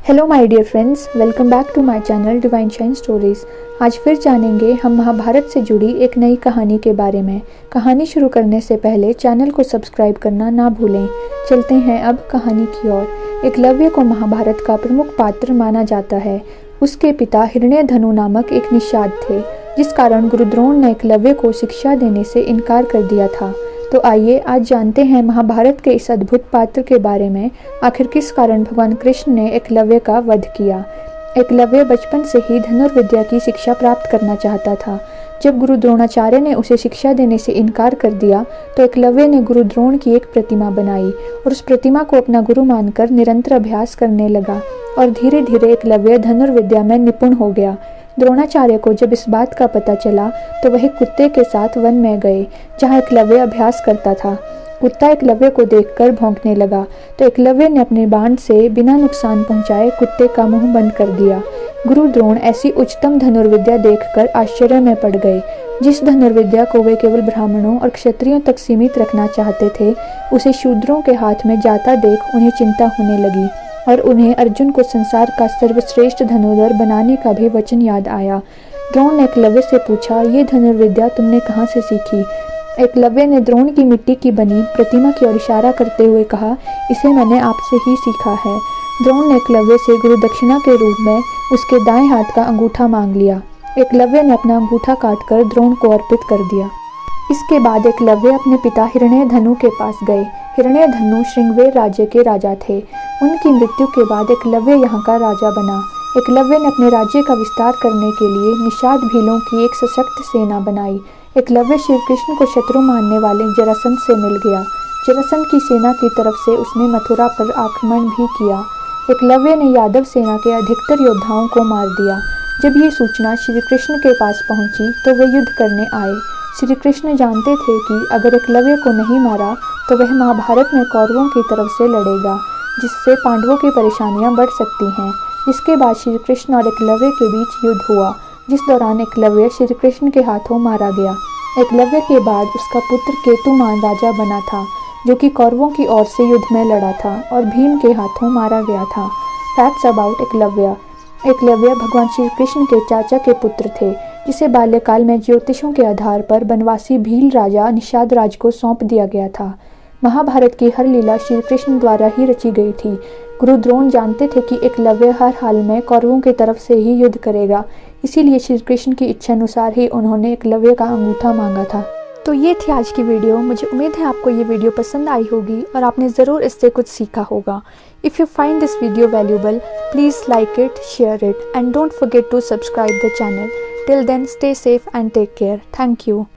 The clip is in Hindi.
Hello my dear friends, welcome back to my channel divine shine stories. आज फिर जानेंगे हम महाभारत से जुड़ी एक नई कहानी के बारे में। कहानी शुरू करने से पहले चैनल को सब्सक्राइब करना ना भूलें। चलते हैं अब कहानी की ओर। एकलव्य को महाभारत का प्रमुख पात्र माना जाता है। उसके पिता हिरण्यधनु नामक एक निषाद थे, जिस कारण गुरु द्रोण ने एकलव्य को शिक्षा देने से इनकार कर दिया था। तो आइए आज जानते हैं महाभारत के इस अद्भुत पात्र के बारे में। आखिर किस कारण भगवान कृष्ण ने एकलव्य का वध किया। एकलव्य बचपन से ही धनुर्विद्या की शिक्षा प्राप्त करना चाहता था। जब गुरु द्रोणाचार्य ने उसे शिक्षा देने से इनकार कर दिया तो एकलव्य ने गुरु द्रोण की एक प्रतिमा बनाई और उस प्रतिमा को अपना गुरु मानकर निरंतर अभ्यास करने लगा और धीरे धीरे एकलव्य धनुर्विद्या में निपुण हो गया। द्रोणाचार्य को जब इस बात का पता चला तो वह कुत्ते के साथ वन में गए जहाँ एकलव्य अभ्यास करता था। कुत्ता एकलव्य को देखकर भौंकने लगा तो एकलव्य ने अपने बाण से बिना नुकसान पहुंचाए कुत्ते का मुंह बंद कर दिया। गुरु द्रोण ऐसी उच्चतम धनुर्विद्या देखकर आश्चर्य में पड़ गए। जिस धनुर्विद्या को वे केवल ब्राह्मणों और क्षत्रियों तक सीमित रखना चाहते थे, उसे शूद्रों के हाथ में जाता देख उन्हें चिंता होने लगी और उन्हें अर्जुन को संसार का सर्वश्रेष्ठ धनुर्धर बनाने का भी वचन याद आया। द्रोण ने एकलव्य से पूछा, ये धनुर्विद्या तुमने कहाँ से सीखी? एकलव्य ने द्रोण की मिट्टी की बनी प्रतिमा की ओर इशारा करते हुए कहा, इसे मैंने आपसे ही सीखा है। द्रोण ने एकलव्य से गुरु दक्षिणा के रूप में उसके दाएं हाथ का अंगूठा मांग लिया। एकलव्य ने अपना अंगूठा काटकर द्रोण को अर्पित कर दिया। इसके बाद एकलव्य अपने पिता हिरण्यधनु के पास गए। हिरण्यधनु श्रृंगवेर राज्य के राजा थे। उनकी मृत्यु के बाद एकलव्य यहाँ का राजा बना। एकलव्य ने अपने राज्य का विस्तार करने के लिए निषाद भीलों की एक सशक्त सेना बनाई। एकलव्य श्री कृष्ण को शत्रु मानने वाले जरासंध से मिल गया। जरासंध की सेना की तरफ से उसने मथुरा पर आक्रमण भी किया। एकलव्य ने यादव सेना के अधिकतर योद्धाओं को मार दिया। जब ये सूचना श्री कृष्ण के पास पहुंची तो वे युद्ध करने आए। श्री कृष्ण जानते थे कि अगर एकलव्य को नहीं मारा तो वह महाभारत में कौरवों की तरफ से लड़ेगा, जिससे पांडवों की परेशानियां बढ़ सकती हैं। इसके बाद श्री कृष्ण और एकलव्य के बीच युद्ध हुआ, जिस दौरान एकलव्य श्री कृष्ण के हाथों मारा गया। एकलव्य के बाद उसका पुत्र केतुमान राजा बना था, जो कि कौरवों की ओर से युद्ध में लड़ा था और भीम के हाथों मारा गया था। Facts about Eklavya. एकलव्य भगवान श्री कृष्ण के चाचा के पुत्र थे, जिसे बाल्यकाल में ज्योतिषों के आधार पर बनवासी भील राजा निषाद राज को सौंप दिया गया था। महाभारत की हर लीला श्री कृष्ण द्वारा ही रची गई थी। गुरु द्रोण जानते थे कि एकलव्य हर हाल में कौरवों की तरफ से ही युद्ध करेगा, इसीलिए श्री कृष्ण की इच्छा अनुसार ही उन्होंने एकलव्य का अंगूठा मांगा था। तो ये थी आज की वीडियो। मुझे उम्मीद है आपको ये वीडियो पसंद आई होगी और आपने ज़रूर इससे कुछ सीखा होगा। If you find this video valuable, please like it, share it and don't forget to subscribe the channel. Till then, stay safe and take care. Thank you.